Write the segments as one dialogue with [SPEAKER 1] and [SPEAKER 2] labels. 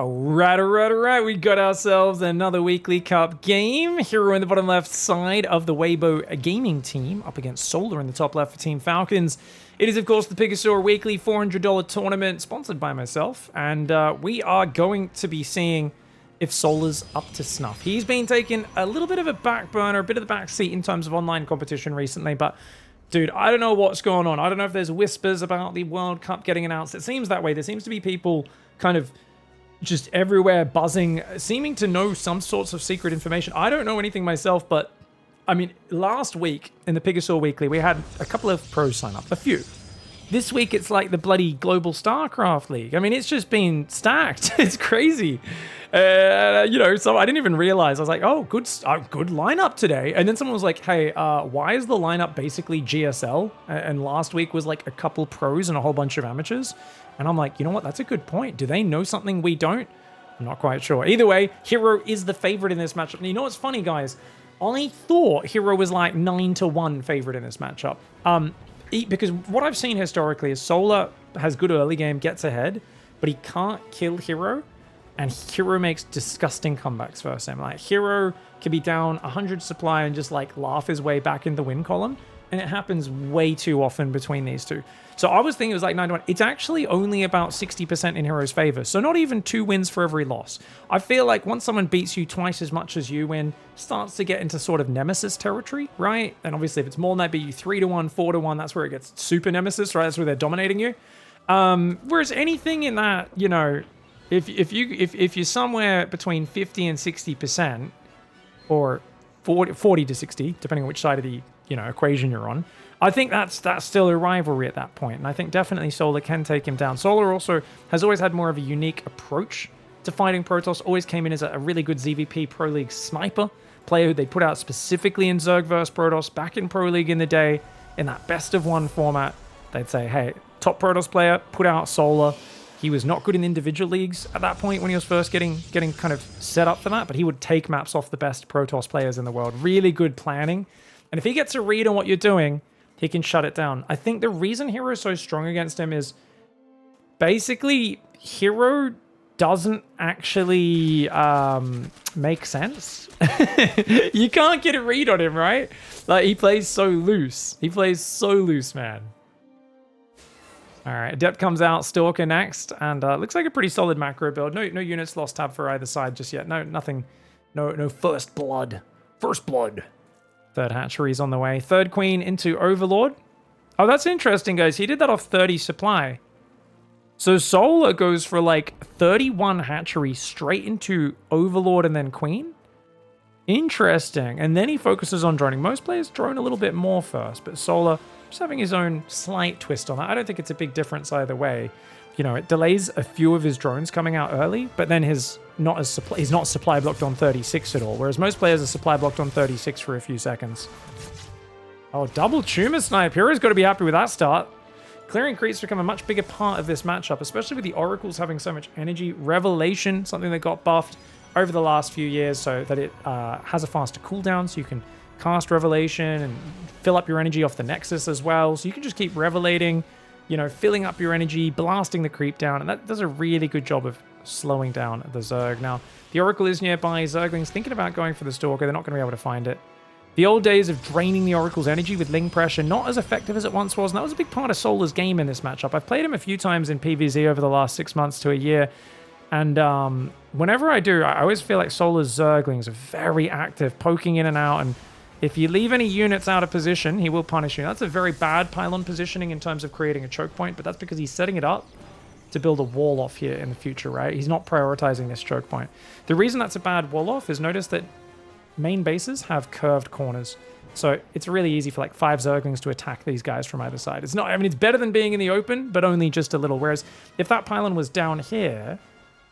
[SPEAKER 1] All right. We got ourselves another weekly cup game. Hero in the bottom left side of the Weibo gaming team up against Solar in the top left for Team Falcons. It is, of course, the Pigstarcraft weekly $400 tournament sponsored by myself. And we are going to be seeing if Solar's up to snuff. He's been taking a little bit of a back burner, a bit of the back seat in terms of online competition recently. But, dude, I don't know what's going on. I don't know if there's whispers about the World Cup getting announced. It seems that way. There seems to be people kind of just everywhere buzzing, seeming to know some sorts of secret information. I don't know anything myself, but I mean, last week in the Pigstarcraft Weekly, we had a couple of pros sign up, a few. This week, it's like the bloody global StarCraft League. I mean, it's just been stacked. It's crazy. So I didn't even realize. I was like, oh, good lineup today. And then someone was like, hey, why is the lineup basically GSL? And last week was like a couple pros and a whole bunch of amateurs. And I'm like, you know what? That's a good point. Do they know something we don't? I'm not quite sure. Either way, Hero is the favorite in this matchup. And you know what's funny, guys? I thought Hero was like 9-1 favorite in this matchup. Because what I've seen historically is Solar has good early game, gets ahead, but he can't kill Hero. And Hero makes disgusting comebacks first time. Like, Hero can be down 100 supply and just like laugh his way back in the win column. And it happens way too often between these two. So I was thinking it was like 9-1. It's actually only about 60% in Hero's favor. So not even 2 wins for every loss. I feel like once someone beats you twice as much as you win, starts to get into sort of nemesis territory, right? And obviously if it's more than that, beat you 3-1, 4-1, that's where it gets super nemesis, right? That's where they're dominating you. Whereas anything in that, you know, if you're somewhere between 50 and 60%, or 40 to 60, depending on which side of the equation you're on, I think that's still a rivalry at that point. And I think definitely Solar can take him down. Solar also has always had more of a unique approach to fighting Protoss. Always came in as a really good ZvP Pro League sniper player who they put out specifically in Zerg vs Protoss back in Pro League in the day. In that best of one format, they'd say, hey, top Protoss player, put out Solar. He was not good in individual leagues at that point when he was first getting kind of set up for that, but he would take maps off the best Protoss players in the world. Really good planning. And if he gets a read on what you're doing, he can shut it down. I think the reason Hero is so strong against him is basically Hero doesn't actually make sense. You can't get a read on him, right? Like, he plays so loose. He plays so loose, man. All right, Adept comes out, Stalker next, and looks like a pretty solid macro build. No units lost tab for either side just yet. Nothing. No first blood. First blood. Third hatchery's on the way. Third queen into Overlord. Oh, that's interesting, guys. He did that off 30 supply. So Solar goes for like 31 hatchery straight into Overlord and then queen. Interesting. And then he focuses on droning. Most players drone a little bit more first, but Solar just having his own slight twist on that. I don't think it's a big difference either way. You know, it delays a few of his drones coming out early, but then he's not supply blocked on 36 at all, whereas most players are supply blocked on 36 for a few seconds. Oh, double tumor snipe. Hero's got to be happy with that start. Clearing creeps become a much bigger part of this matchup, especially with the oracles having so much energy. Revelation, something that got buffed over the last few years so that it has a faster cooldown, so you can cast Revelation and fill up your energy off the Nexus as well. So you can just keep revelating, filling up your energy, blasting the creep down, and that does a really good job of slowing down the Zerg. Now, the Oracle is nearby. Zergling's thinking about going for the Stalker. They're not going to be able to find it. The old days of draining the Oracle's energy with Ling pressure, not as effective as it once was, and that was a big part of Solar's game in this matchup. I've played him a few times in PvZ over the last 6 months to a year, and whenever I do, I always feel like Solar's Zerglings are very active, poking in and out, and if you leave any units out of position, he will punish you. That's a very bad pylon positioning in terms of creating a choke point, but that's because he's setting it up to build a wall off here in the future, right? He's not prioritizing this choke point. The reason that's a bad wall off is notice that main bases have curved corners. So it's really easy for like 5 Zerglings to attack these guys from either side. It's not, it's better than being in the open, but only just a little. Whereas if that pylon was down here,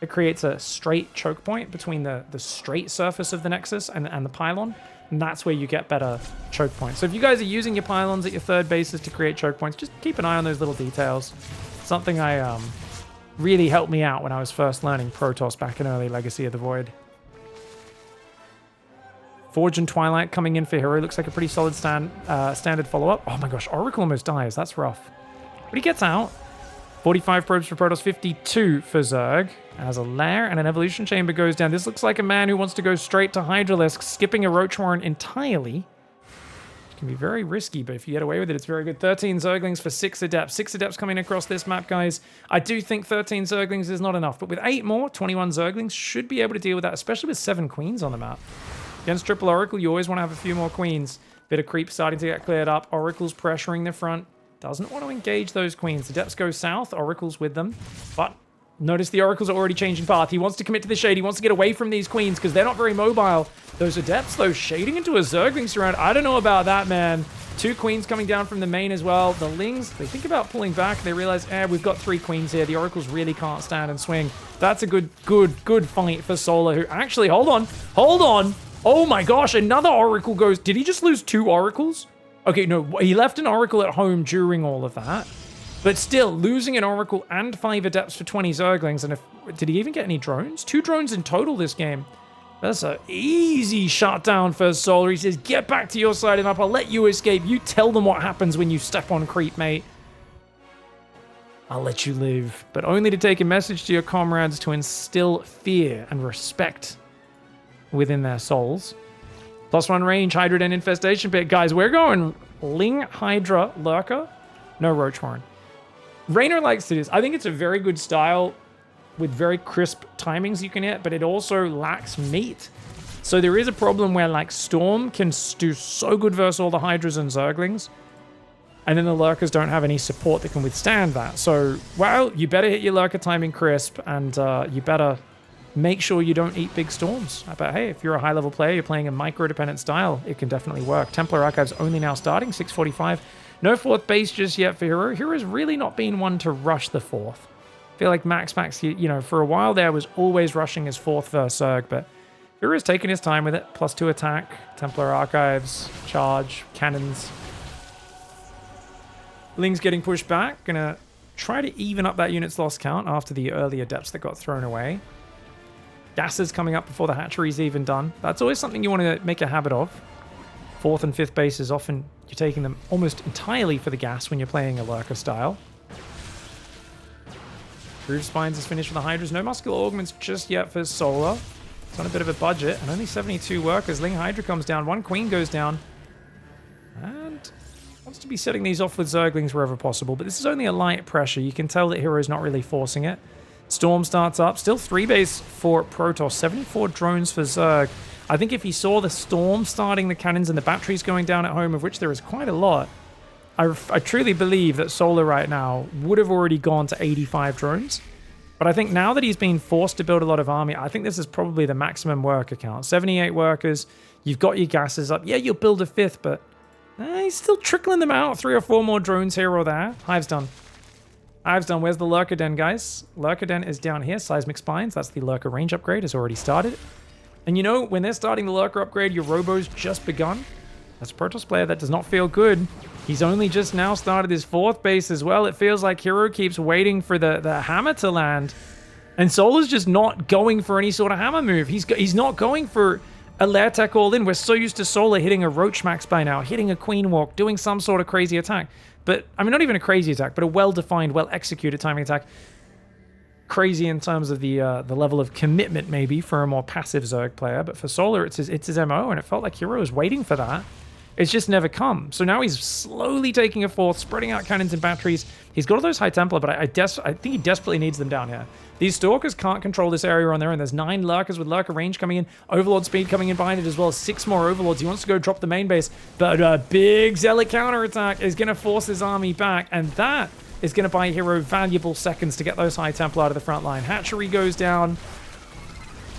[SPEAKER 1] it creates a straight choke point between the straight surface of the Nexus and the pylon. And that's where you get better choke points. So if you guys are using your pylons at your third bases to create choke points, just keep an eye on those little details. Something I really helped me out when I was first learning Protoss back in early Legacy of the Void. Forge and Twilight coming in for Hero. Looks like a pretty solid standard follow-up. Oh my gosh, Oracle almost dies. That's rough. But he gets out. 45 probes for Protoss, 52 for Zerg. As a lair and an evolution chamber goes down. This looks like a man who wants to go straight to Hydralisk, skipping a Roach Warren entirely. Can be very risky, but if you get away with it, it's very good. 13 Zerglings for 6 Adepts. 6 Adepts coming across this map, guys. I do think 13 Zerglings is not enough, but with 8 more, 21 Zerglings should be able to deal with that, especially with 7 Queens on the map. Against Triple Oracle, you always want to have a few more Queens. Bit of creep starting to get cleared up. Oracle's pressuring the front. Doesn't want to engage those Queens. Adepts go south. Oracle's with them, but notice the Oracles are already changing path. He wants to commit to the shade. He wants to get away from these Queens because they're not very mobile. Those Adepts, though, shading into a Zergling surround. I don't know about that, man. 2 Queens coming down from the main as well. The Lings, they think about pulling back. They realize, we've got 3 Queens here. The Oracles really can't stand and swing. That's a good fight for Solar, who actually, hold on. Oh my gosh, another Oracle goes. Did he just lose 2 Oracles? Okay, no, he left an Oracle at home during all of that. But still, losing an Oracle and 5 Adepts for 20 Zerglings. And did he even get any drones? 2 drones in total this game. That's an easy shutdown for Solar. He says, get back to your side of the map. I'll let you escape. You tell them what happens when you step on creep, mate. I'll let you live. But only to take a message to your comrades to instill fear and respect within their souls. +1 range, Hydra Den Infestation Pit. Guys, we're going Ling, Hydra, Lurker. No Roach Warren. Raynor likes to do this. I think it's a very good style with very crisp timings you can hit, but it also lacks meat. So there is a problem where, like, Storm can do so good versus all the Hydras and Zerglings, and then the Lurkers don't have any support that can withstand that. So, well, you better hit your Lurker timing crisp, and you better make sure you don't eat big Storms. But hey, if you're a high-level player, you're playing a micro-dependent style, it can definitely work. Templar Archives only now starting, 6:45. No 4th base just yet for Hero. Hero's really not been one to rush the 4th. I feel like Max, you know, for a while there was always rushing his 4th versus Zerg, but Hero's taking his time with it. +2 attack, Templar Archives, charge, cannons. Ling's getting pushed back. Gonna try to even up that unit's loss count after the early Adepts that got thrown away. Gases coming up before the hatchery's even done. That's always something you want to make a habit of. 4th and 5th base is often, you're taking them almost entirely for the gas when you're playing a Lurker style. Groove Spines is finished for the Hydras. No Muscular Augments just yet for Solar. It's on a bit of a budget, and only 72 workers. Ling Hydra comes down. 1 Queen goes down. And wants to be setting these off with Zerglings wherever possible, but this is only a light pressure. You can tell that Hero's not really forcing it. Storm starts up. Still 3 base for Protoss. 74 drones for Zerg. I think if he saw the Storm starting the cannons and the batteries going down at home, of which there is quite a lot, I truly believe that Solar right now would have already gone to 85 drones. But I think now that he's been forced to build a lot of army, I think this is probably the maximum worker count. 78 workers, you've got your gases up. Yeah, you'll build a 5th, but he's still trickling them out. 3 or 4 more drones here or there. Hive's done. Hive's done. Where's the Lurker Den, guys? Lurker Den is down here. Seismic Spines, that's the Lurker range upgrade, has already started. And you know, when they're starting the Lurker upgrade, your Robo's just begun. As a Protoss player, that does not feel good. He's only just now started his 4th base as well. It feels like Hero keeps waiting for the hammer to land. And Solar's just not going for any sort of hammer move. He's not going for a lair tech all in. We're so used to Solar hitting a Roach Max by now, hitting a Queen Walk, doing some sort of crazy attack. But, I mean, not even a crazy attack, but a well-defined, well-executed timing attack. Crazy in terms of the level of commitment, maybe, for a more passive Zerg player. But for Solar, it's his MO, and it felt like Hero was waiting for that. It's just never come. So now he's slowly taking a 4th, spreading out cannons and batteries. He's got all those High Templar, but I think he desperately needs them down here. These Stalkers can't control this area on their own. There's 9 Lurkers with Lurker range coming in, Overlord speed coming in behind it as well as 6 more Overlords. He wants to go drop the main base, but a big Zealot counterattack is going to force his army back, and that is going to buy Hero valuable seconds to get those High Templar out of the front line. Hatchery goes down.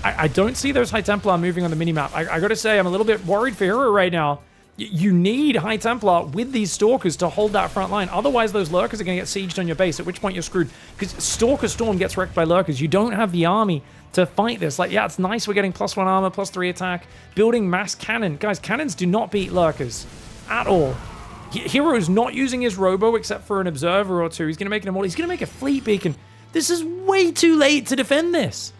[SPEAKER 1] I don't see those High Templar moving on the minimap. I got to say, I'm a little bit worried for Hero right now. You need High Templar with these Stalkers to hold that front line. Otherwise, those Lurkers are going to get sieged on your base, at which point you're screwed. Because Stalker Storm gets wrecked by Lurkers. You don't have the army to fight this. Like, yeah, it's nice we're getting +1 armor, +3 attack, building mass cannon. Guys, cannons do not beat Lurkers at all. Hero's not using his Robo except for an Observer or 2. He's going to make an Immortal. He's going to make a Fleet Beacon. This is way too late to defend this.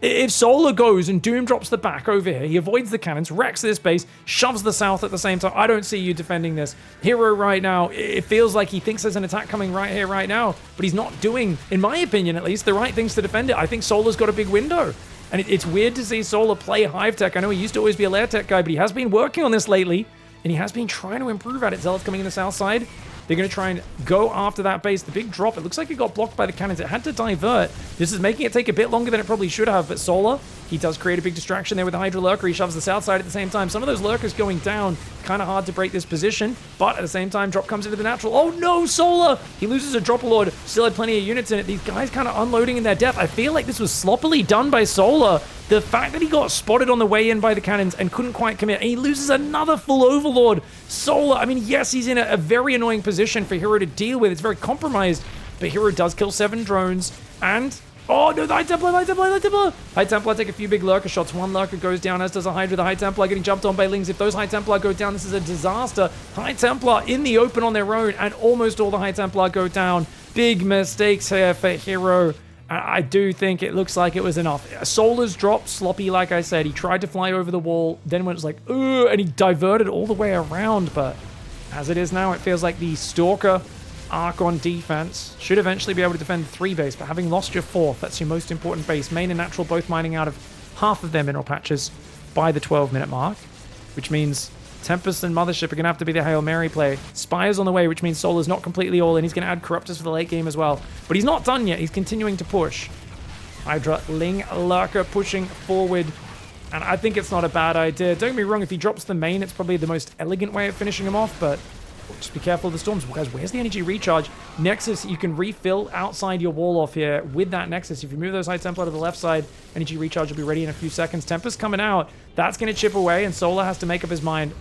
[SPEAKER 1] If Solar goes and Doom drops the back over here, he avoids the cannons, wrecks this base, shoves the south at the same time. I don't see you defending this. Hero right now, it feels like he thinks there's an attack coming right here, right now, but he's not doing, in my opinion at least, the right things to defend it. I think Solar's got a big window. And it's weird to see Solar play Hive Tech. I know he used to always be a Lair Tech guy, but he has been working on this lately, and he has been trying to improve at it. Zealot's coming in the south side. They're going to try and go after that base. The big drop, it looks like it got blocked by the cannons. It had to divert. This is making it take a bit longer than it probably should have, but Solar, he does create a big distraction there with the Hydra Lurker. He shoves the south side at the same time. Some of those Lurkers going down, kind of hard to break this position, but at the same time, drop comes into the natural. Oh no, Solar! He loses a Drop Lord, still had plenty of units in it. These guys kind of unloading in their death. I feel like this was sloppily done by Solar. The fact that he got spotted on the way in by the cannons and couldn't quite commit, and he loses another full Overlord. Solar, I mean, yes, he's in a very annoying position for Hero to deal with. It's very compromised, but Hero does kill 7 drones, and... Oh, no, the High Templar, High Templar, High Templar! High Templar take a few big Lurker shots. One Lurker goes down, as does a Hydra. The High Templar getting jumped on by Lings. If those High Templar go down, this is a disaster. High Templar in the open on their own, and almost all the High Templar go down. Big mistakes here for Hero. I do think it looks like it was enough. Solar's dropped sloppy, like I said. He tried to fly over the wall, then when it's like, ugh, and he diverted all the way around. But as it is now, it feels like the Stalker arc on defense should eventually be able to defend the 3 base. But having lost your 4th, that's your most important base. Main and natural both mining out of half of their mineral patches by the 12-minute mark, which means Tempest and Mothership are going to have to be the Hail Mary play. Spire's on the way, which means Solar's not completely all in. He's going to add Corruptors for the late game as well. But he's not done yet. He's continuing to push. Hydra, Ling, Lurker pushing forward. And I think it's not a bad idea. Don't get me wrong, if he drops the main, it's probably the most elegant way of finishing him off, but just be careful of the storms. Guys, where's the energy recharge? Nexus, you can refill outside your wall off here with that Nexus. If you move those High Templar to the left side, energy recharge will be ready in a few seconds. Tempest coming out. That's going to chip away, and Solar has to make up his mind.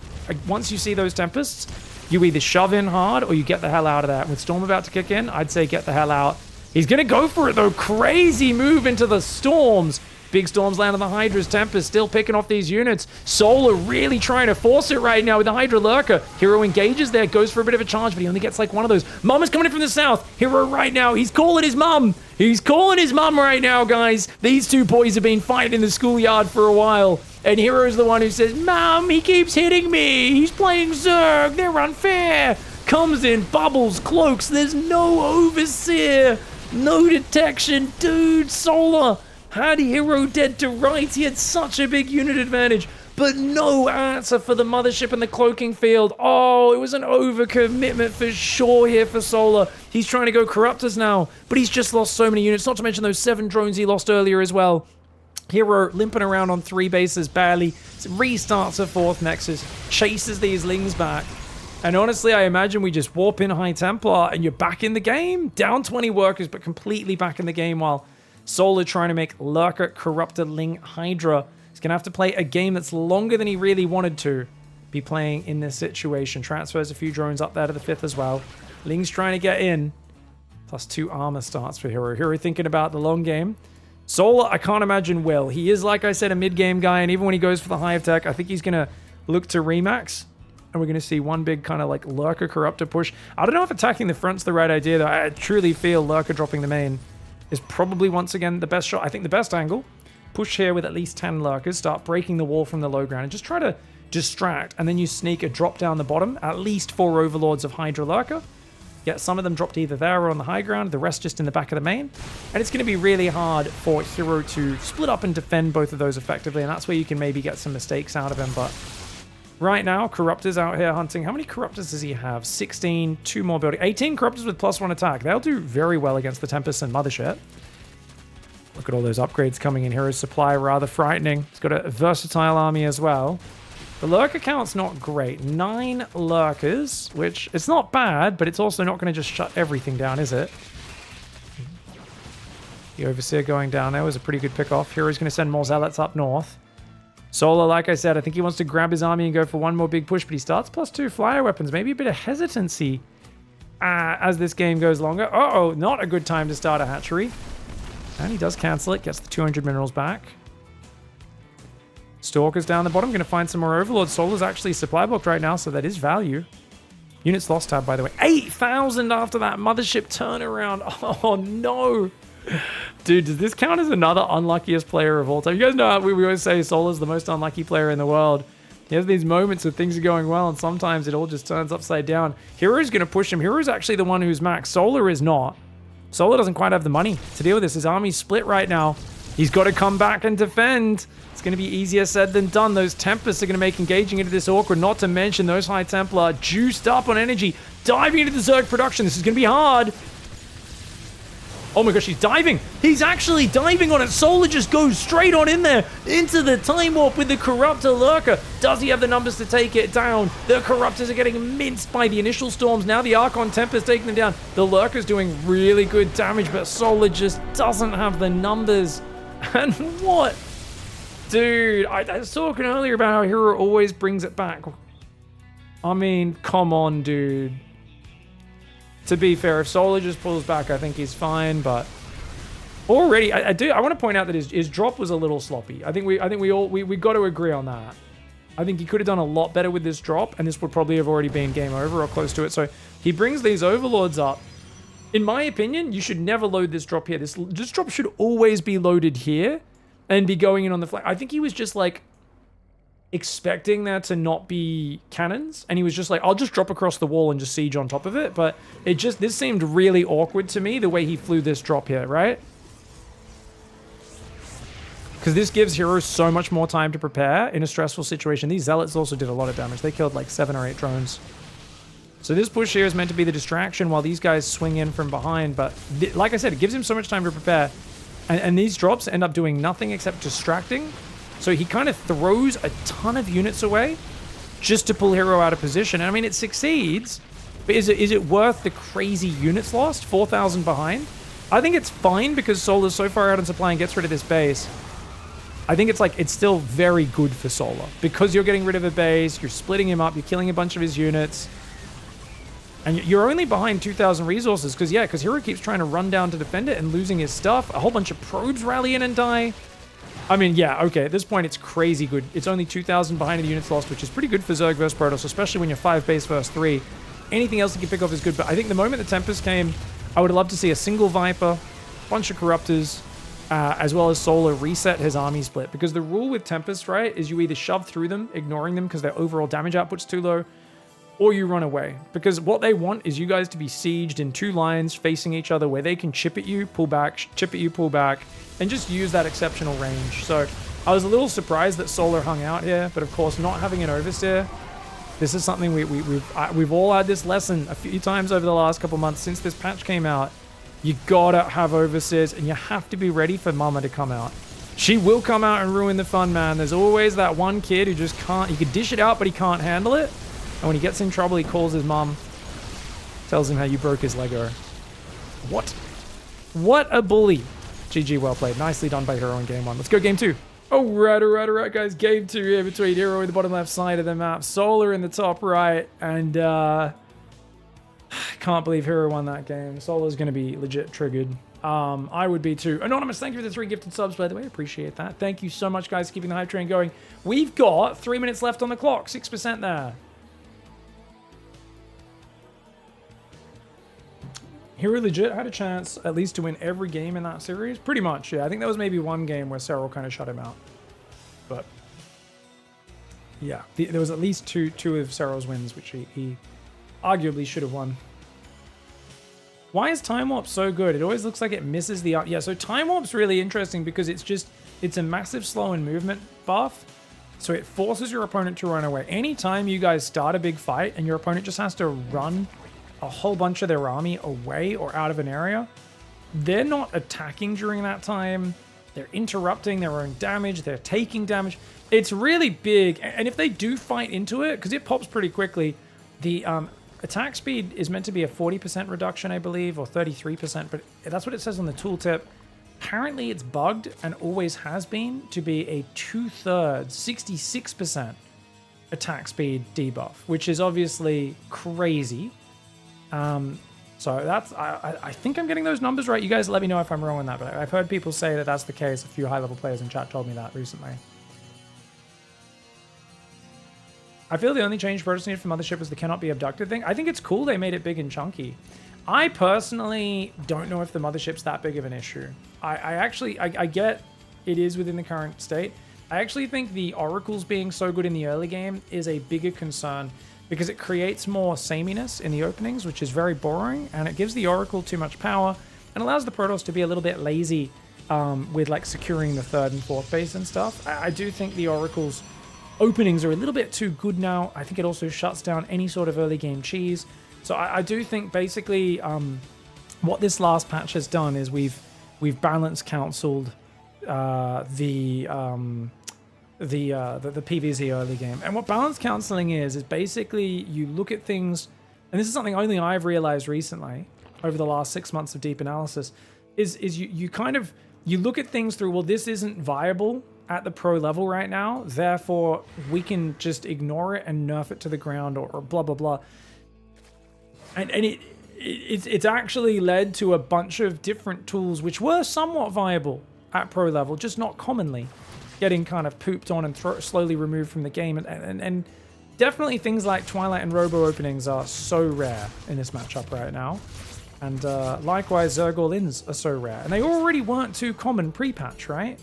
[SPEAKER 1] Once you see those Tempests, you either shove in hard or you get the hell out of that. With Storm about to kick in, I'd say get the hell out. He's going to go for it, though. Crazy move into the Storms. Big Storms land on the Hydra's. Tempest still picking off these units. Solar really trying to force it right now with the Hydra Lurker. Hero engages there, goes for a bit of a charge, but he only gets like one of those. Mom is coming in from the south. Hero right now, he's calling his mum. He's calling his mum right now, guys. These two boys have been fighting in the schoolyard for a while. And Hero's the one who says, Mom, he keeps hitting me. He's playing Zerg. They're unfair. Comes in, bubbles, cloaks. There's no Overseer. No detection. Dude, Solar had Hero dead to rights. He had such a big unit advantage, but no answer for the Mothership and the cloaking field. Oh, it was an overcommitment for sure here for Solar. He's trying to go Corruptors now, but he's just lost so many units, not to mention those 7 drones he lost earlier as well. Hero limping around on 3 bases barely, restarts a 4th Nexus, chases these Lings back. And honestly, I imagine we just warp in High Templar and you're back in the game. Down 20 workers, but completely back in the game while Solar trying to make Lurker, Corruptor, Ling, Hydra. He's going to have to play a game that's longer than he really wanted to be playing in this situation. Transfers a few drones up there to the 5th as well. Ling's trying to get in. Plus 2 armor starts for Hero. Hero thinking about the long game. Solar, I can't imagine will. He is, like I said, a mid-game guy, and even when he goes for the Hive Tech, I think he's going to look to remax. And we're going to see one big kind of like Lurker, Corruptor push. I don't know if attacking the front's the right idea, though. I truly feel Lurker dropping the main is probably, once again, the best shot. I think the best angle. Push here with at least 10 Lurkers. Start breaking the wall from the low ground. And just try to distract. And then you sneak a drop down the bottom. At least 4 Overlords of Hydra Lurker. Get some of them dropped either there or on the high ground. The rest just in the back of the main. And it's going to be really hard for Hero to split up and defend both of those effectively. And that's where you can maybe get some mistakes out of him. But right now, Corruptors out here hunting. How many Corruptors does he have? 16, 2 more building. 18 Corruptors with +1 attack. They'll do very well against the Tempest and Mothership. Look at all those upgrades coming in. Hero's supply rather frightening. He's got a versatile army as well. The Lurker count's not great. 9 Lurkers, which it's not bad, but it's also not going to just shut everything down, is it? The Overseer going down there was a pretty good pick-off. Hero's going to send more Zealots up north. Solar, like I said, I think he wants to grab his army and go for one more big push, but he starts +2 flyer weapons. Maybe a bit of hesitancy as this game goes longer. Uh-oh, not a good time to start a hatchery. And he does cancel it, gets the 200 minerals back. Stalker's down the bottom, going to find some more Overlords. Solar's actually supply blocked right now, so that is value. Units lost tab, by the way. 8,000 after that Mothership turnaround. Oh, no. Dude, does this count as another unluckiest player of all time? You guys know how we always say Solar's the most unlucky player in the world. He has these moments where things are going well, and sometimes it all just turns upside down. Hero's going to push him. Hero's actually the one who's max. Solar is not. Solar doesn't quite have the money to deal with this. His army's split right now. He's got to come back and defend. It's going to be easier said than done. Those Tempests are going to make engaging into this awkward, not to mention those High Templar juiced up on energy, diving into the Zerg production. This is going to be hard. Oh my gosh, he's diving. He's actually diving on it. Solar just goes straight on in there into the Time Warp with the Corruptor Lurker. Does he have the numbers to take it down? The Corruptors are getting minced by the initial storms. Now the Archon Tempest taking them down. The Lurker's doing really good damage, but Solar just doesn't have the numbers. And what? Dude, I was talking earlier about how Hero always brings it back. I mean, come on, dude. To be fair, if Solar just pulls back, I think he's fine, but already, I want to point out that his drop was a little sloppy. I think we got to agree on that. I think he could have done a lot better with this drop, and this would probably have already been game over or close to it. So he brings these Overlords up. In my opinion, you should never load this drop here. This drop should always be loaded here and be going in on the flank. I think he was just like expecting there to not be cannons, and he was just like, I'll just drop across the wall and just siege on top of it. But this seemed really awkward to me, the way he flew this drop here, right? Because this gives Hero so much more time to prepare in a stressful situation. These Zealots also did a lot of damage. They killed like 7 or 8 drones. So this push here is meant to be the distraction while these guys swing in from behind. But like I said, it gives him so much time to prepare. And these drops end up doing nothing except distracting. So he kind of throws a ton of units away just to pull Hero out of position. And I mean, it succeeds, but is it worth the crazy units lost? 4,000 behind? I think it's fine because Solar's so far out in supply and gets rid of this base. I think it's still very good for Solar because you're getting rid of a base, you're splitting him up, you're killing a bunch of his units. And you're only behind 2,000 resources because Hero keeps trying to run down to defend it and losing his stuff. A whole bunch of probes rally in and die. I mean, yeah, okay, at this point, it's crazy good. It's only 2,000 behind in units lost, which is pretty good for Zerg versus Protoss, especially when you're 5 base versus 3. Anything else you can pick off is good, but I think the moment the Tempest came, I would have loved to see a single Viper, bunch of Corruptors, as well as Solar reset his army split. Because the rule with Tempest, right, is you either shove through them, ignoring them because their overall damage output's too low, or you run away. Because what they want is you guys to be sieged in 2 lines facing each other where they can chip at you, pull back, chip at you, pull back, and just use that exceptional range. So I was a little surprised that Solar hung out here, but of course not having an Overseer, this is something we've all had this lesson a few times over the last couple months since this patch came out. You gotta have Overseers, and you have to be ready for Mama to come out. She will come out and ruin the fun, man. There's always that one kid who just can't, he could dish it out, but he can't handle it. And when he gets in trouble, he calls his mom, tells him how you broke his Lego. What a bully. GG, well played. Nicely done by Hero in game 1. Let's go game 2. Alright, guys. Game 2 here between Hero in the bottom left side of the map, Solar in the top right, and can't believe Hero won that game. Solar's going to be legit triggered. I would be too. Anonymous, thank you for the 3 gifted subs, by the way. Appreciate that. Thank you so much, guys, for keeping the hype train going. We've got 3 minutes left on the clock. 6% there. Hero legit had a chance at least to win every game in that series. Pretty much, yeah. I think there was maybe one game where Serral kind of shut him out. But, yeah. There was at least two of Serral's wins, which he arguably should have won. Why is Time Warp so good? It always looks like it misses the... Yeah, so Time Warp's really interesting because it's a massive slow in movement buff. So it forces your opponent to run away. Anytime you guys start a big fight and your opponent just has to run a whole bunch of their army away or out of an area, they're not attacking during that time. They're interrupting their own damage. They're taking damage. It's really big. And if they do fight into it, because it pops pretty quickly, the attack speed is meant to be a 40% reduction, I believe, or 33%, but that's what it says on the tooltip. Apparently it's bugged and always has been to be a 2/3, 66% attack speed debuff, which is obviously crazy. So that's, I think I'm getting those numbers right. You guys let me know if I'm wrong on that, but I've heard people say that that's the case. A few high-level players in chat told me that recently. I feel the only change Protoss needed from Mothership was the cannot be abducted thing. I think it's cool they made it big and chunky. I personally don't know if the mothership's that big of an issue. I get it is within the current state. I actually think the oracles being so good in the early game is a bigger concern because it creates more sameness in the openings, which is very boring, and it gives the oracle too much power and allows the Protoss to be a little bit lazy with like securing the 3rd and 4th base and stuff. I do think the oracle's openings are a little bit too good now. I think it also shuts down any sort of early game cheese. So I do think basically what this last patch has done is we've balance counseled the PvZ early game. And what balance counseling is basically you look at things, and this is something only I've realized recently over the last 6 months of deep analysis, is you look at things through, well, this isn't viable at the pro level right now, therefore we can just ignore it and nerf it to the ground or blah blah blah. And it's actually led to a bunch of different tools which were somewhat viable at pro level, just not commonly, getting kind of pooped on and slowly removed from the game. And definitely things like Twilight and Robo openings are so rare in this matchup right now. And likewise, Zerg-All-Ins are so rare. And they already weren't too common pre-patch, right?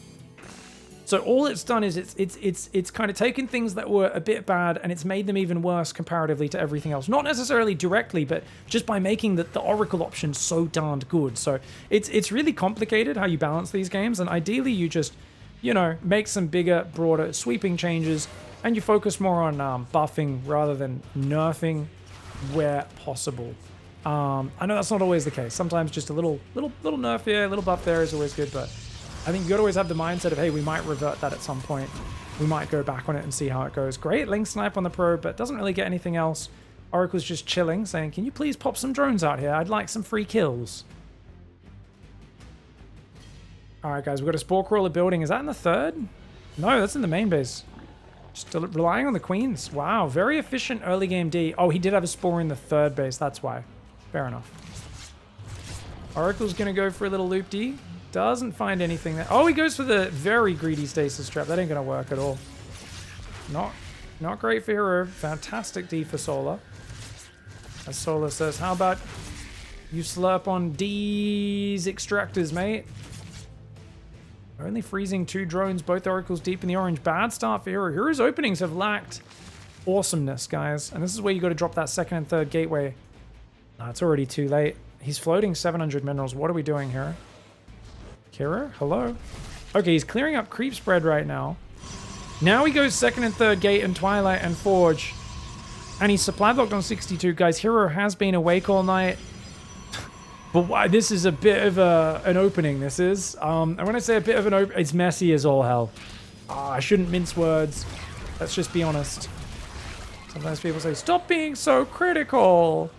[SPEAKER 1] So all it's done is it's kind of taken things that were a bit bad and it's made them even worse comparatively to everything else. Not necessarily directly, but just by making the Oracle option so darned good. So it's really complicated how you balance these games, and ideally you just, you know, make some bigger, broader, sweeping changes, and you focus more on buffing rather than nerfing where possible. I know that's not always the case. Sometimes just a little nerf here, a little buff there is always good, but I think you gotta always have the mindset of, hey, we might revert that at some point. We might go back on it and see how it goes. Great Link Snipe on the Probe, but doesn't really get anything else. Oracle's just chilling, saying, can you please pop some drones out here? I'd like some free kills. Alright guys, we've got a Spore Crawler building. Is that in the 3rd? No, that's in the main base. Just relying on the Queens. Wow, very efficient early game D. Oh, he did have a Spore in the 3rd base, that's why. Fair enough. Oracle's gonna go for a little loop D. Doesn't find anything there. Oh, he goes for the very greedy stasis trap. That ain't gonna work at all. Not great for Hero. Fantastic D for Solar. As Solar says, how about you slurp on D's extractors, mate? Only freezing 2 drones, both Oracles deep in the orange. Bad start for Hero. Hero's openings have lacked awesomeness, guys. And this is where you got to drop that 2nd and 3rd gateway. No, it's already too late. He's floating 700 minerals. What are we doing here? Hero? Hello? Okay, he's clearing up creep spread right now. Now he goes 2nd and 3rd gate and Twilight and Forge. And he's supply blocked on 62. Guys, Hero has been awake all night. But why, this is a bit of an opening, this is. And when I say a bit of an opening, it's messy as all hell. I shouldn't mince words. Let's just be honest. Sometimes people say, stop being so critical.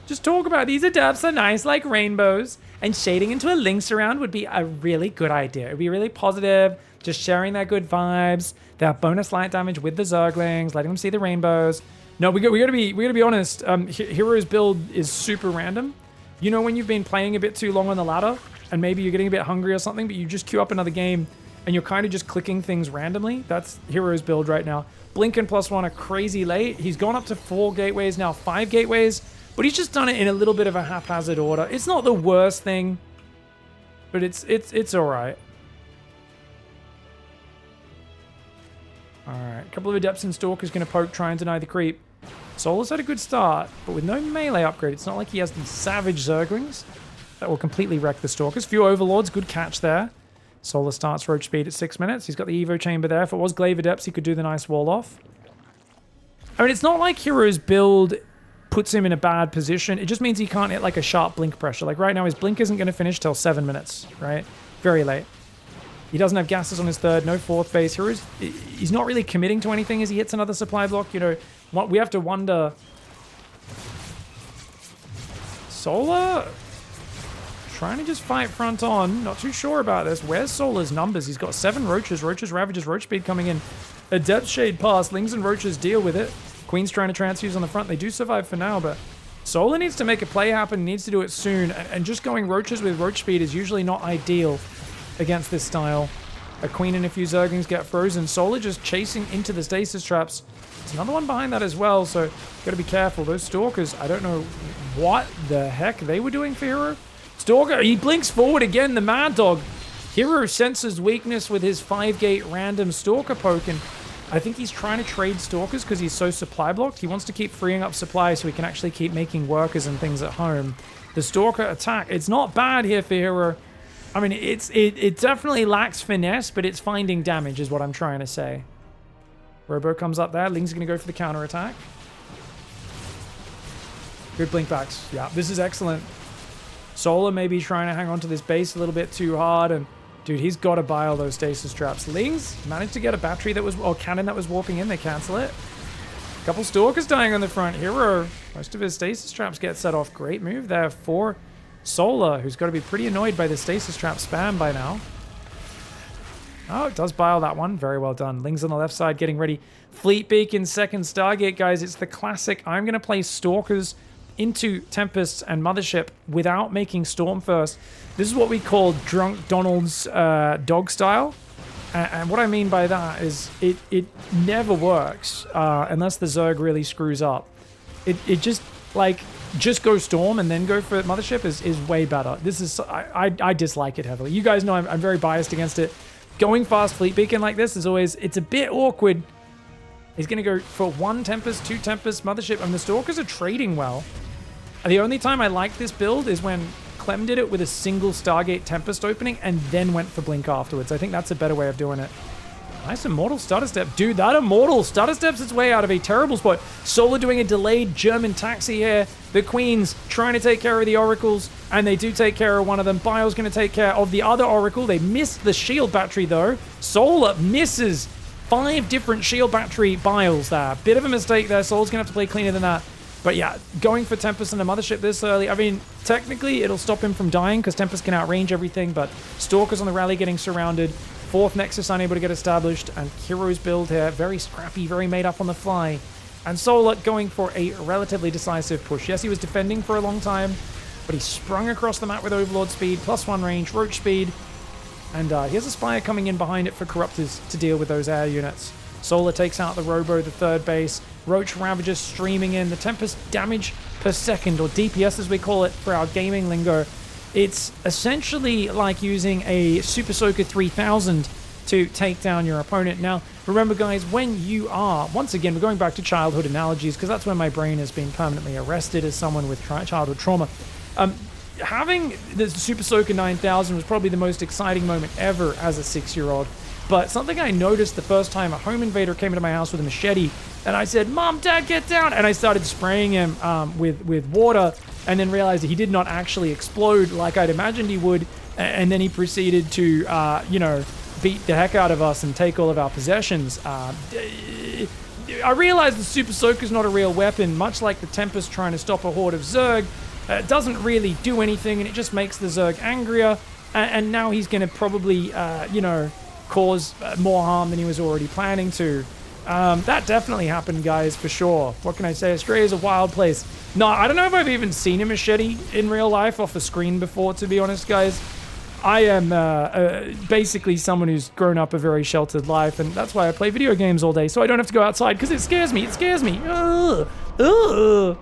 [SPEAKER 1] Just talk about these adapts are nice like rainbows. And shading into a Lynx around would be a really good idea. It would be really positive. Just sharing their good vibes. Their bonus light damage with the Zerglings. Letting them see the rainbows. No, we gotta be honest. Hero's build is super random. You know when you've been playing a bit too long on the ladder and maybe you're getting a bit hungry or something, but you just queue up another game and you're kind of just clicking things randomly? That's Hero's build right now. Blink and +1 are crazy late. He's gone up to 4 gateways, now 5 gateways, but he's just done it in a little bit of a haphazard order. It's not the worst thing, but it's all right. All right, a couple of Adepts and Stalkers going to poke, try and deny the creep. Solar's had a good start, but with no melee upgrade, it's not like he has these savage Zerglings that will completely wreck the Stalkers. Few Overlords, good catch there. Solar starts roach speed at 6 minutes. He's got the Evo chamber there. If it was Glaive Adepts, he could do the nice wall off. I mean, it's not like Hero's build puts him in a bad position. It just means he can't hit like a sharp blink pressure. Like right now, his blink isn't going to finish till 7 minutes, right? Very late. He doesn't have gases on his 3rd, no 4th base. He's not really committing to anything as he hits another supply block. You know, we have to wonder. Solar trying to just fight front on. Not too sure about this. Where's Solar's numbers? He's got 7 roaches. Roaches, Ravages, roach speed coming in. Adept shade pass. Lings and roaches deal with it. Queen's trying to transfuse on the front. They do survive for now, but Solar needs to make a play happen. Needs to do it soon. And just going roaches with roach speed is usually not ideal against this style. A queen and a few zerglings get frozen. Solar just chasing into the stasis traps. There's another one behind that as well, so gotta be careful. Those stalkers, I don't know what the heck they were doing for Hero. Stalker, he blinks forward again, the Mad Dog. Hero senses weakness with his 5-gate random Stalker poke, and I think he's trying to trade Stalkers because he's so supply blocked. He wants to keep freeing up supply so he can actually keep making workers and things at home. The Stalker attack, it's not bad here for Hero. I mean, it definitely lacks finesse, but it's finding damage is what I'm trying to say. Robo comes up there. Ling's going to go for the counter attack. Good blink backs. Yeah, this is excellent. Solar maybe trying to hang on to this base a little bit too hard, and dude, he's got to buy all those stasis traps. Lings managed to get a battery that was, or cannon that was warping in. They cancel it. A couple Stalkers dying on the front. Hero, most of his stasis traps get set off. Great move there for Solar, who's got to be pretty annoyed by the stasis trap spam by now. Oh, it does bile that one. Very well done. Ling's on the left side getting ready. Fleet Beacon, second Stargate, guys. It's the classic. I'm going to play Stalkers into Tempests and Mothership without making Storm first. This is what we call Drunk Donald's dog style. And what I mean by that is it never works unless the Zerg really screws up. It just, like, just go Storm and then go for Mothership is way better. This is, I dislike it heavily. You guys know I'm very biased against it. Going fast Fleet Beacon like this is always, it's a bit awkward. He's going to go for 1 Tempest, 2 Tempest, Mothership, and the Stalkers are trading well. And the only time I like this build is when Clem did it with a single Stargate Tempest opening and then went for Blink afterwards. I think that's a better way of doing it. Nice Immortal Stutter Step. Dude, that Immortal Stutter Steps its way out of a terrible spot. Solar doing a delayed German taxi here. The Queens trying to take care of the Oracles, and they do take care of one of them. Bio's going to take care of the other Oracle. They missed the shield battery, though. Solar misses 5 different shield battery Biles there. Bit of a mistake there. Solar's going to have to play cleaner than that. But yeah, going for Tempest and a Mothership this early, I mean, technically it'll stop him from dying because Tempest can outrange everything, but Stalkers on the rally getting surrounded. 4th Nexus unable to get established, and Hero's build here, very scrappy, very made up on the fly. And Solar going for a relatively decisive push. Yes, he was defending for a long time, but he sprung across the map with Overlord speed, +1 range, Roach speed, and he has a Spire coming in behind it for Corruptors to deal with those air units. Solar takes out the Robo, the 3rd base. Roach Ravager streaming in. The Tempest damage per second, or DPS as we call it for our gaming lingo. It's essentially like using a Super Soaker 3000 to take down your opponent. Now, remember guys, when you are, once again, we're going back to childhood analogies because that's where my brain has been permanently arrested as someone with childhood trauma. Having the Super Soaker 9000 was probably the most exciting moment ever as a 6-year-old. But something I noticed the first time a home invader came into my house with a machete, and I said, "Mom, Dad, get down!" And I started spraying him with water, and then realized that he did not actually explode like I'd imagined he would. And then he proceeded to, you know, beat the heck out of us and take all of our possessions. I realized the Super Soaker's not a real weapon, much like the Tempest trying to stop a horde of Zerg. It doesn't really do anything, and it just makes the Zerg angrier. And now he's going to probably, you know, cause more harm than he was already planning to. That definitely happened, guys, for sure. What can I say? Australia's a wild place. No, I don't know if I've even seen a machete in real life off a screen before, to be honest, guys. I am basically someone who's grown up a very sheltered life, and that's why I play video games all day, so I don't have to go outside, because it scares me. It scares me. Ugh. Ugh.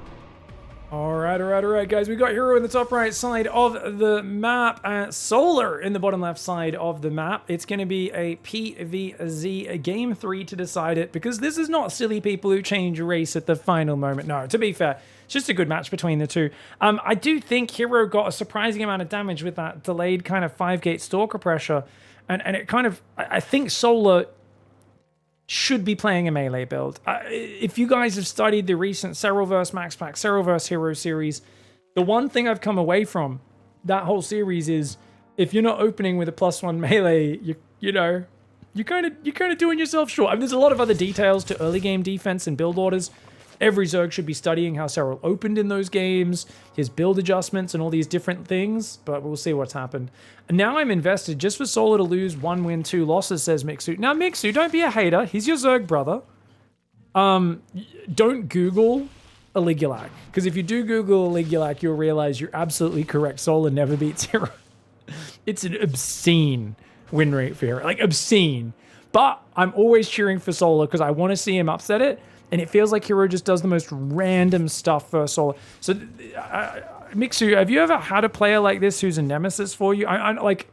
[SPEAKER 1] All right, guys. We got Hero in the top right side of the map, and Solar in the bottom left side of the map. It's going to be a PvZ Game 3 to decide it, because this is not silly people who change race at the final moment. No, to be fair, it's just a good match between the two. I do think Hero got a surprising amount of damage with that delayed kind of 5-gate Stalker pressure, and it kind of, I think Solar should be playing a melee build. If you guys have studied the recent Seralverse Max Pack, Seralverse Hero series, the one thing I've come away from that whole series is if you're not opening with a +1 melee, you're kind of doing yourself short. I mean, there's a lot of other details to early game defense and build orders. Every Zerg should be studying how Seral opened in those games, his build adjustments, and all these different things, but we'll see what's happened. And now I'm invested just for Solar to lose 1 win, 2 losses, says Mixu. Now, Mixu, don't be a hater. He's your Zerg brother. Don't Google Aligulac, because if you do Google Aligulac, you'll realize you're absolutely correct. Solar never beats Hero. It's an obscene win rate for Hero. Like, obscene. But I'm always cheering for Solar because I want to see him upset it. And it feels like Hero just does the most random stuff for Solar. So, Mixu, have you ever had a player like this who's a nemesis for you? I like,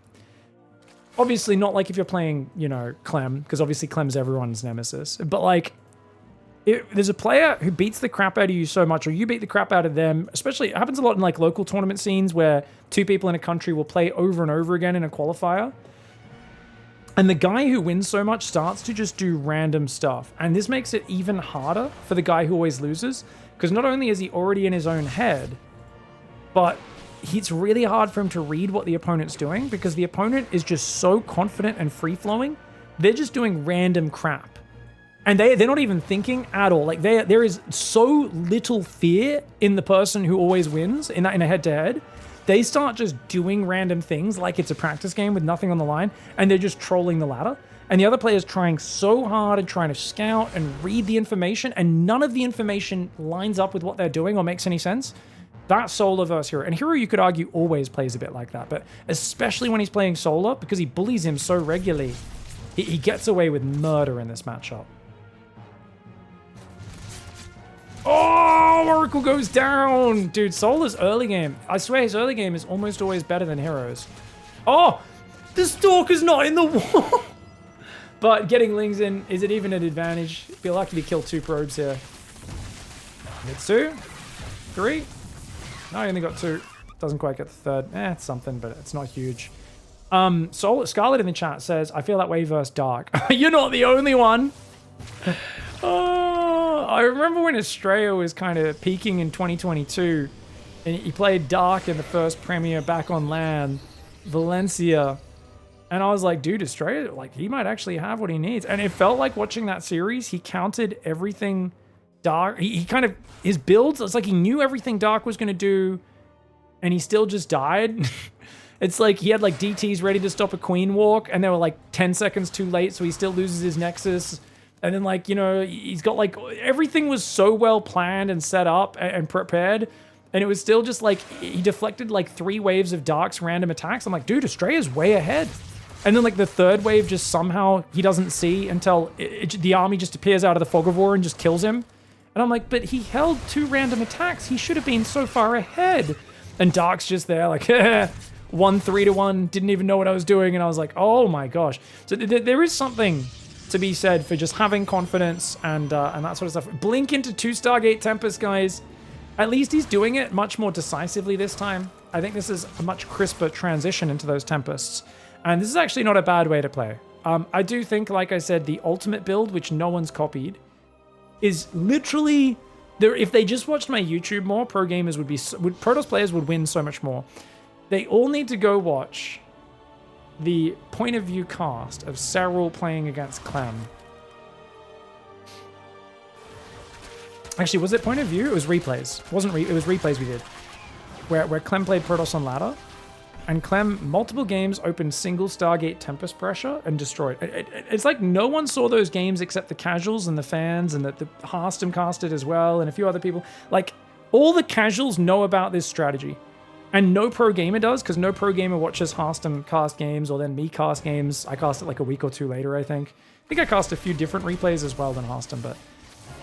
[SPEAKER 1] obviously not like if you're playing, you know, Clem, because obviously Clem's everyone's nemesis. But like, there's a player who beats the crap out of you so much, or you beat the crap out of them, especially, it happens a lot in like local tournament scenes where two people in a country will play over and over again in a qualifier. And the guy who wins so much starts to just do random stuff. And this makes it even harder for the guy who always loses, because not only is he already in his own head, but it's really hard for him to read what the opponent's doing, because the opponent is just so confident and free-flowing. They're just doing random crap. And they're not even thinking at all. Like, there is so little fear in the person who always wins in a head-to-head. They start just doing random things like it's a practice game with nothing on the line, and they're just trolling the ladder. And the other player's trying so hard and trying to scout and read the information, and none of the information lines up with what they're doing or makes any sense. That's Solar versus Hero. And Hero, you could argue, always plays a bit like that, but especially when he's playing Solar, because he bullies him so regularly, he gets away with murder in this matchup. Oh, Oracle goes down! Dude, Solar's early game, I swear his early game is almost always better than Hero's. Oh! The Stalker's not in the wall! But getting Lings in, is it even an advantage? Be lucky to kill 2 probes here. Get 2? 3? No, I only got 2. Doesn't quite get the 3rd. It's something, but it's not huge. Scarlet in the chat says, I feel that way versus Dark. You're not the only one! I remember when Estrella was kind of peaking in 2022, and he played Dark in the first Premier back on LAN, Valencia, and I was like, dude, Estrella, like, he might actually have what he needs. And it felt like watching that series, he counted everything Dark. He kind of, his builds, it's like he knew everything Dark was going to do, and he still just died. It's like he had like DTs ready to stop a Queen Walk, and they were like 10 seconds too late, so he still loses his Nexus. And then, like, you know, he's got, like, everything was so well planned and set up and prepared. And it was still just, like, he deflected, like, 3 waves of Dark's random attacks. I'm like, dude, Estrella's way ahead. And then, like, the 3rd wave just somehow he doesn't see until the army just appears out of the fog of war and just kills him. And I'm like, but he held 2 random attacks. He should have been so far ahead. And Dark's just there, like, 1-3-1, didn't even know what I was doing. And I was like, oh my gosh. So there is something to be said for just having confidence and that sort of stuff. Blink into 2 Stargate Tempest, guys. At least he's doing it much more decisively this time. I think this is a much crisper transition into those Tempests. And this is actually not a bad way to play. I do think, like I said, the ultimate build, which no one's copied, is literally... If they just watched my YouTube more, pro gamers would be... Protoss players would win so much more. They all need to go watch the point of view cast of Serral playing against Clem. Actually, was it point of view? It was replays. It wasn't it was replays we did. Where Clem played Protoss on ladder, and Clem, multiple games, opened single Stargate Tempest pressure and destroyed. It's like no one saw those games except the casuals and the fans, and the Harstem casted as well, and a few other people. Like, all the casuals know about this strategy. And no pro gamer does, because no pro gamer watches Harstem cast games or then me cast games. I cast it like a week or 2 later, I think. I think I cast a few different replays as well than Harstem, but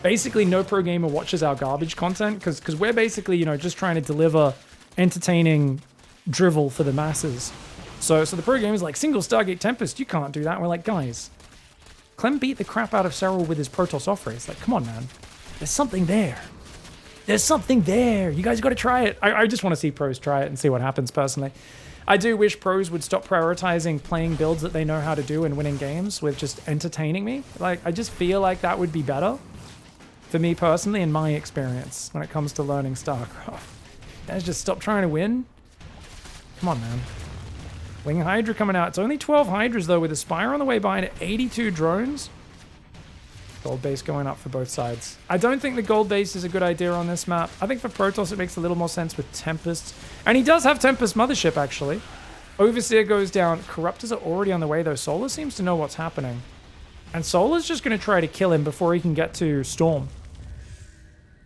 [SPEAKER 1] basically no pro gamer watches our garbage content, because we're basically, you know, just trying to deliver entertaining drivel for the masses. So the pro gamer's like, single Stargate Tempest, you can't do that. And we're like, guys, Clem beat the crap out of Serral with his Protoss off race. Like, come on, man. There's something there. There's something there. You guys got to try it. I just want to see pros try it and see what happens, personally. I do wish pros would stop prioritizing playing builds that they know how to do and winning games with just entertaining me. Like, I just feel like that would be better for me personally in my experience when it comes to learning StarCraft. Guys, just stop trying to win. Come on, man. Wing Hydra coming out. It's only 12 Hydras, though, with a Spire on the way behind it. 82 drones. Gold base going up for both sides. I don't think the gold base is a good idea on this map. I think for Protoss it makes a little more sense with Tempest. And he does have Tempest Mothership, actually. Overseer goes down. Corruptors are already on the way, though. Solar seems to know what's happening. And Solar's just going to try to kill him before he can get to Storm.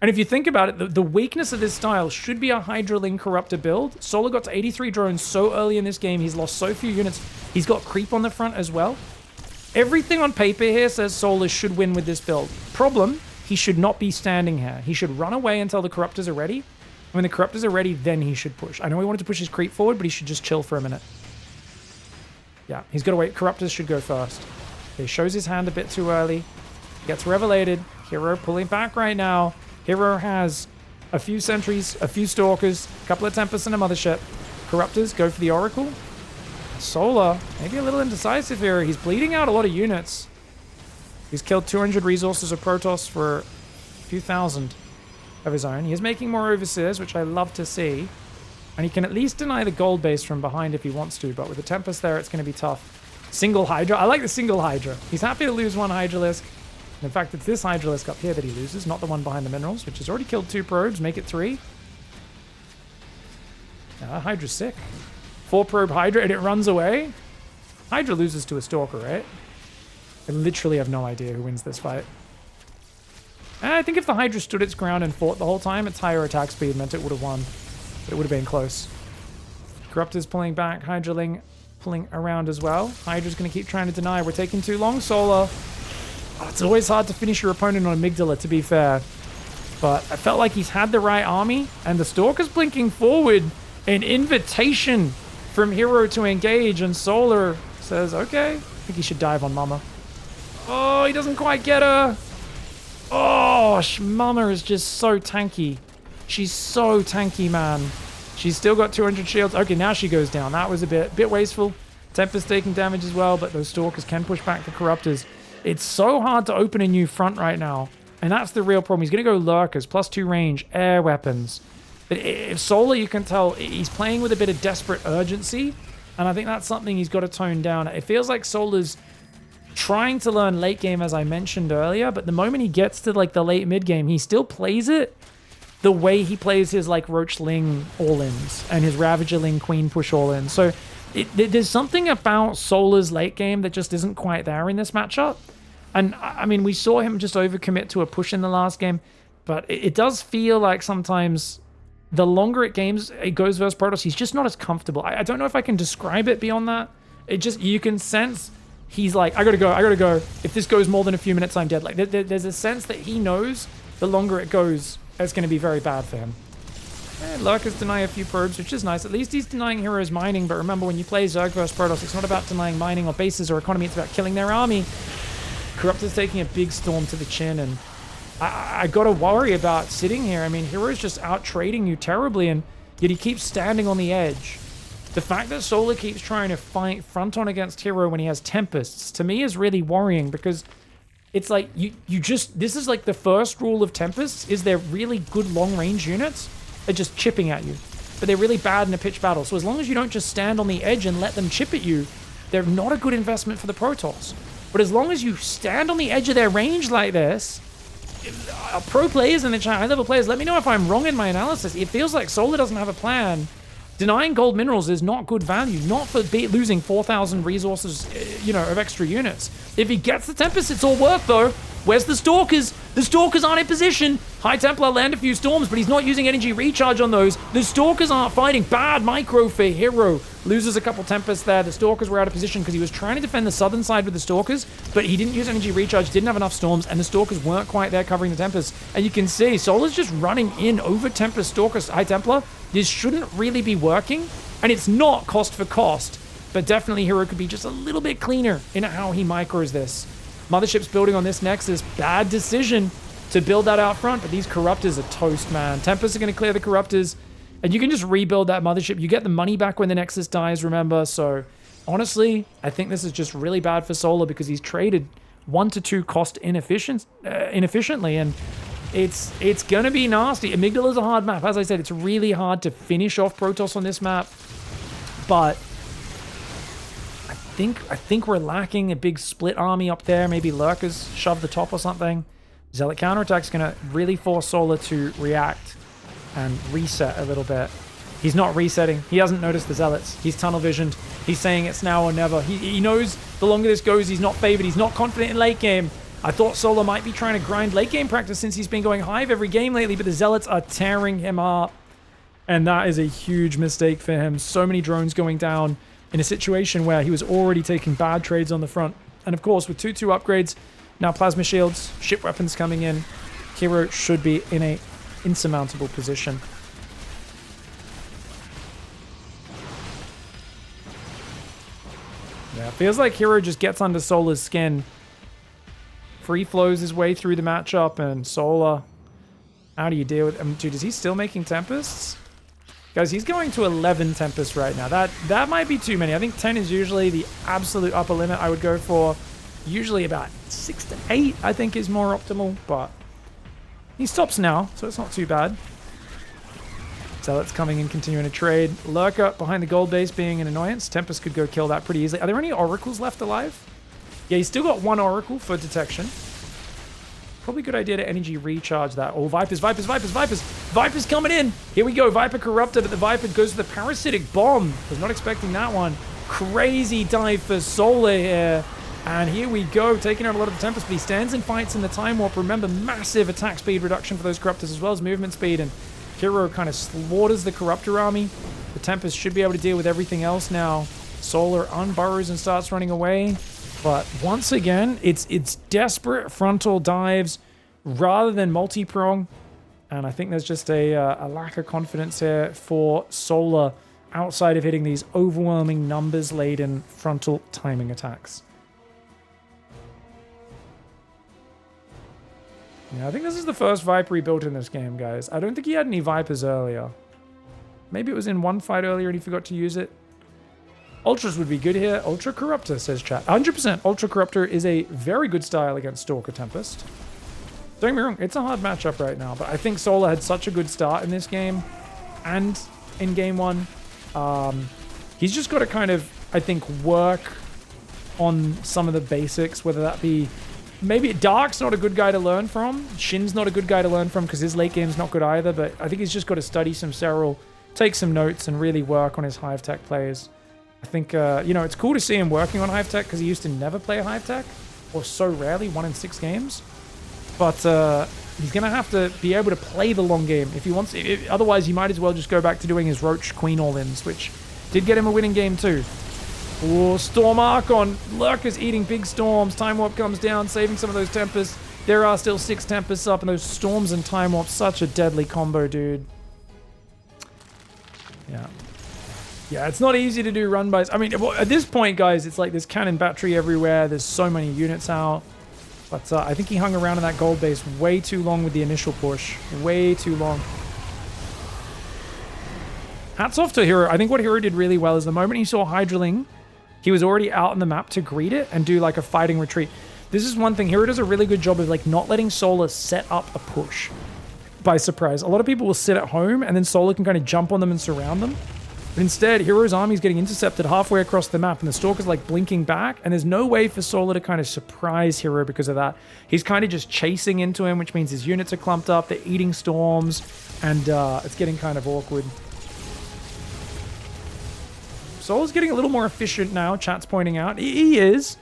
[SPEAKER 1] And if you think about it, the weakness of this style should be a Hydraling Corruptor build. Solar got to 83 drones so early in this game. He's lost so few units. He's got creep on the front as well. Everything on paper here says Solar should win with this build. Problem, he should not be standing here. He should run away until the Corruptors are ready. When the Corruptors are ready, then he should push. I know he wanted to push his creep forward, but he should just chill for a minute. Yeah, he's got to wait. Corruptors should go first. He shows his hand a bit too early. Gets revelated. Hero pulling back right now. Hero has a few sentries, a few stalkers, a couple of Tempests and a mothership. Corruptors go for the Oracle. Solar, maybe a little indecisive here. He's bleeding out a lot of units. He's killed 200 resources of Protoss for a few thousand of his own. He is making more Overseers, which I love to see. And he can at least deny the gold base from behind if he wants to, but with the Tempest there, it's going to be tough. Single Hydra. I like the single Hydra. He's happy to lose one Hydralisk. In fact, it's this Hydralisk up here that he loses, not the one behind the minerals, which has already killed 2 probes, make it 3. Hydra's sick. 4 probe Hydra, and it runs away. Hydra loses to a Stalker, right? I literally have no idea who wins this fight. And I think if the Hydra stood its ground and fought the whole time, its higher attack speed meant it would have won. But it would have been close. Corruptor's pulling back, Hydraling pulling around as well. Hydra's going to keep trying to deny. We're taking too long, Solar. Oh, it's always hard to finish your opponent on Amygdala, to be fair. But I felt like he's had the right army, and the Stalker's blinking forward. An invitation from Hero to engage, and Solar says, okay, I think he should dive on Mama. Oh, he doesn't quite get her. Oh, Mama is just so tanky. She's so tanky, man. She's still got 200 shields. Okay, now she goes down. That was a bit wasteful. Tempest taking damage as well, but those Stalkers can push back the Corruptors. It's so hard to open a new front right now, and that's the real problem. He's going to go Lurkers, +2 range, air weapons. But if Solar, you can tell he's playing with a bit of desperate urgency, and I think that's something he's got to tone down. It feels like Solar's trying to learn late game, as I mentioned earlier, but the moment he gets to like the late mid game, he still plays it the way he plays his like Roachling all-ins and his Ravagerling Queen push all-ins. So there's something about Solar's late game that just isn't quite there in this matchup. And I mean, we saw him just overcommit to a push in the last game, but it does feel like sometimes the longer it goes versus Protoss, he's just not as comfortable. I don't know if I can describe it beyond that. You can sense he's like, I gotta go. If this goes more than a few minutes, I'm dead. Like there's a sense that he knows the longer it goes, it's going to be very bad for him. And Lurkers deny a few probes, which is nice. At least he's denying Heroes mining, but remember, when you play Zerg vs Protoss, it's not about denying mining or bases or economy, it's about killing their army. Corruptor's taking a big storm to the chin, and I gotta worry about sitting here. I mean, Hero's just out-trading you terribly, and yet he keeps standing on the edge. The fact that Solar keeps trying to fight front on against Hero when he has Tempests, to me, is really worrying, because it's like, this is like the first rule of Tempests, is they're really good long-range units. They're just chipping at you. But they're really bad in a pitch battle. So as long as you don't just stand on the edge and let them chip at you, they're not a good investment for the Protoss. But as long as you stand on the edge of their range like this, pro players in the chat, high-level players, let me know if I'm wrong in my analysis. It feels like Solar doesn't have a plan. Denying gold minerals is not good value, not for losing 4,000 resources, of extra units. If he gets the Tempest, it's all worth, though. Where's the Stalkers? The Stalkers aren't in position. High Templar land a few storms, but he's not using energy recharge on those. The Stalkers aren't fighting. Bad micro for Hero. Loses a couple Tempests there. The Stalkers were out of position because he was trying to defend the southern side with the Stalkers, but he didn't use energy recharge, didn't have enough storms, and the Stalkers weren't quite there covering the Tempests. And you can see Solar's just running in over Tempest Stalkers High Templar. This shouldn't really be working, and it's not cost for cost, but definitely Hero could be just a little bit cleaner in how he micros this. Mothership's building on this Nexus. Bad decision to build that out front, but these Corruptors are toast, man. Tempests are going to clear the Corruptors, and you can just rebuild that Mothership. You get the money back when the Nexus dies, remember? So, honestly, I think this is just really bad for Solar because he's traded 1 to 2 cost inefficiently, and it's going to be nasty. Amygdala is a hard map. As I said, it's really hard to finish off Protoss on this map, but I think we're lacking a big split army up there. Maybe Lurkers shove the top or something. Zealot counterattack's going to really force Solar to react and reset a little bit. He's not resetting. He hasn't noticed the Zealots. He's tunnel visioned. He's saying it's now or never. He knows the longer this goes, he's not favored. He's not confident in late game. I thought Solar might be trying to grind late game practice since he's been going Hive every game lately, but the Zealots are tearing him up. And that is a huge mistake for him. So many drones going down in a situation where he was already taking bad trades on the front. And of course, with 2-2 upgrades, now plasma shields, ship weapons coming in, Hero should be in a insurmountable position. Yeah, it feels like Hero just gets under Solar's skin. Free flows his way through the matchup, and Solar, how do you deal with him? Dude, is he still making Tempests? Guys, he's going to 11 Tempests right now. That might be too many. I think 10 is usually the absolute upper limit I would go for. Usually about 6 to 8, I think, is more optimal, but he stops now, so it's not too bad. Zealots coming in, continuing to trade. Lurker behind the gold base being an annoyance. Tempest could go kill that pretty easily. Are there any oracles left alive? Yeah, he's still got 1 oracle for detection. Probably a good idea to energy recharge that. Oh, Vipers. Vipers coming in. Here we go. Viper corrupted, but the Viper goes to the parasitic bomb. Was not expecting that one. Crazy dive for Solar here. And here we go, taking out a lot of the Tempest, but he stands and fights in the Time Warp. Remember, massive attack speed reduction for those Corruptors as well as movement speed. And Hero kind of slaughters the Corruptor army. The Tempest should be able to deal with everything else now. Solar unburrows and starts running away. But once again, it's desperate frontal dives rather than multi-prong. And I think there's just a lack of confidence here for Solar outside of hitting these overwhelming numbers-laden frontal timing attacks. Yeah, I think this is the first Viper he built in this game, guys. I don't think he had any Vipers earlier. Maybe it was in one fight earlier and he forgot to use it. Ultras would be good here. Ultra Corruptor, says chat. 100% Ultra Corruptor is a very good style against Stalker Tempest. Don't get me wrong, it's a hard matchup right now, but I think Solar had such a good start in this game and in game 1. He's just got to kind of, I think, work on some of the basics, whether that be... Maybe Dark's not a good guy to learn from. Shin's not a good guy to learn from because his late game's not good either, but I think he's just got to study some Serral, take some notes, and really work on his Hive Tech plays. I think, you know, it's cool to see him working on Hive Tech because he used to never play Hive Tech, or so rarely, 1 in 6 games. But he's going to have to be able to play the long game if he wants. Otherwise, he might as well just go back to doing his Roach Queen all-ins, which did get him a winning game too. Oh, Storm Archon. Lurker's eating big storms. Time Warp comes down, saving some of those Tempests. There are still 6 Tempests up, and those Storms and Time Warp, such a deadly combo, dude. Yeah. Yeah, it's not easy to do run-bys. I mean, at this point, guys, it's like there's cannon battery everywhere. There's so many units out. But I think he hung around in that gold base way too long with the initial push. Way too long. Hats off to Hero. I think what Hero did really well is the moment he saw Hydraling, he was already out on the map to greet it and do like a fighting retreat. This is one thing. Hero does a really good job of like not letting Solar set up a push by surprise. A lot of people will sit at home and then Solar can kind of jump on them and surround them. But instead, Hero's army is getting intercepted halfway across the map and the Stalker's like blinking back and there's no way for Solar to kind of surprise Hero because of that. He's kind of just chasing into him, which means his units are clumped up, they're eating storms, and it's getting kind of awkward. Solar's getting a little more efficient now, chat's pointing out. He is.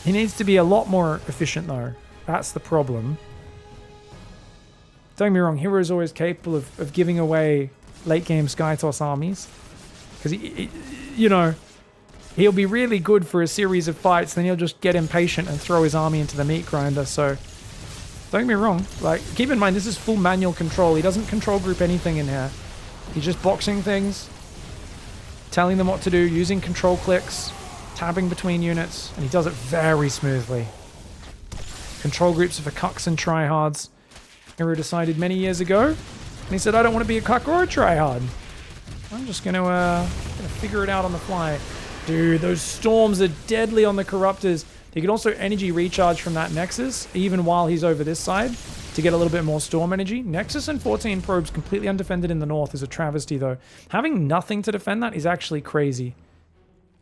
[SPEAKER 1] He needs to be a lot more efficient, though. That's the problem. Don't get me wrong, Hero is always capable of giving away late-game Skytoss armies. Because, you know, he'll be really good for a series of fights, then he'll just get impatient and throw his army into the meat grinder, so... Don't get me wrong, like, keep in mind, this is full manual control. He doesn't control group anything in here. He's just boxing things, telling them what to do, using control clicks, tabbing between units, and he does it very smoothly. Control groups are for cucks and tryhards. Hero decided many years ago, and he said, I don't want to be a cuck or a tryhard. I'm just gonna figure it out on the fly. Dude, those storms are deadly on the Corruptors. He could also energy recharge from that Nexus, even while he's over this side, to get a little bit more storm energy. Nexus and 14 probes completely undefended in the north is a travesty, though. Having nothing to defend that is actually crazy.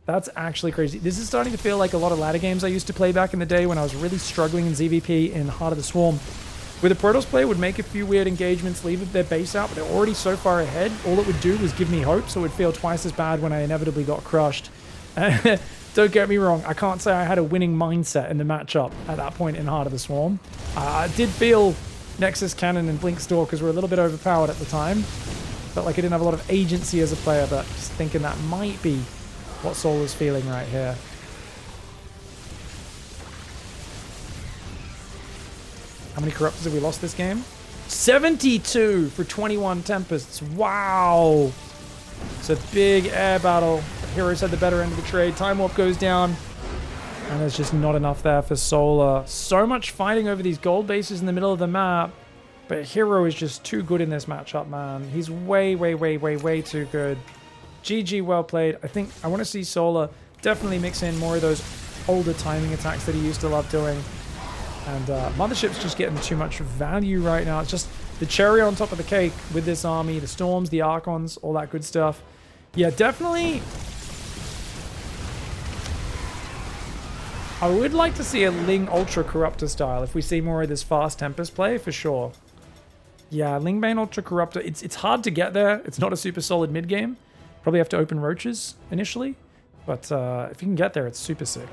[SPEAKER 1] That's actually crazy. This is starting to feel like a lot of ladder games I used to play back in the day when I was really struggling in ZvP in Heart of the Swarm, where the Protoss player would make a few weird engagements, leave their base out, but they're already so far ahead. All it would do was give me hope, so it would feel twice as bad when I inevitably got crushed. Don't get me wrong, I can't say I had a winning mindset in the matchup at that point in Heart of the Swarm. I did feel Nexus Cannon and Blink Stalkers were a little bit overpowered at the time. Felt like I didn't have a lot of agency as a player, but just thinking that might be what Soul was feeling right here. How many Corruptors have we lost this game? 72 for 21 Tempests. Wow. It's a big air battle. Heroes had the better end of the trade. Time Warp goes down. And there's just not enough there for Solar. So much fighting over these gold bases in the middle of the map. But Hero is just too good in this matchup, man. He's way, way, way, way, way too good. GG, well played. I think I want to see Solar definitely mix in more of those older timing attacks that he used to love doing. And Mothership's just getting too much value right now. It's just the cherry on top of the cake with this army. The Storms, the Archons, all that good stuff. Yeah, definitely. I would like to see a Ling Ultra Corruptor style if we see more of this fast Tempest play, for sure. Yeah, Lingbane Ultra Corruptor. It's hard to get there. It's not a super solid mid-game. Probably have to open Roaches initially. But if you can get there, it's super sick.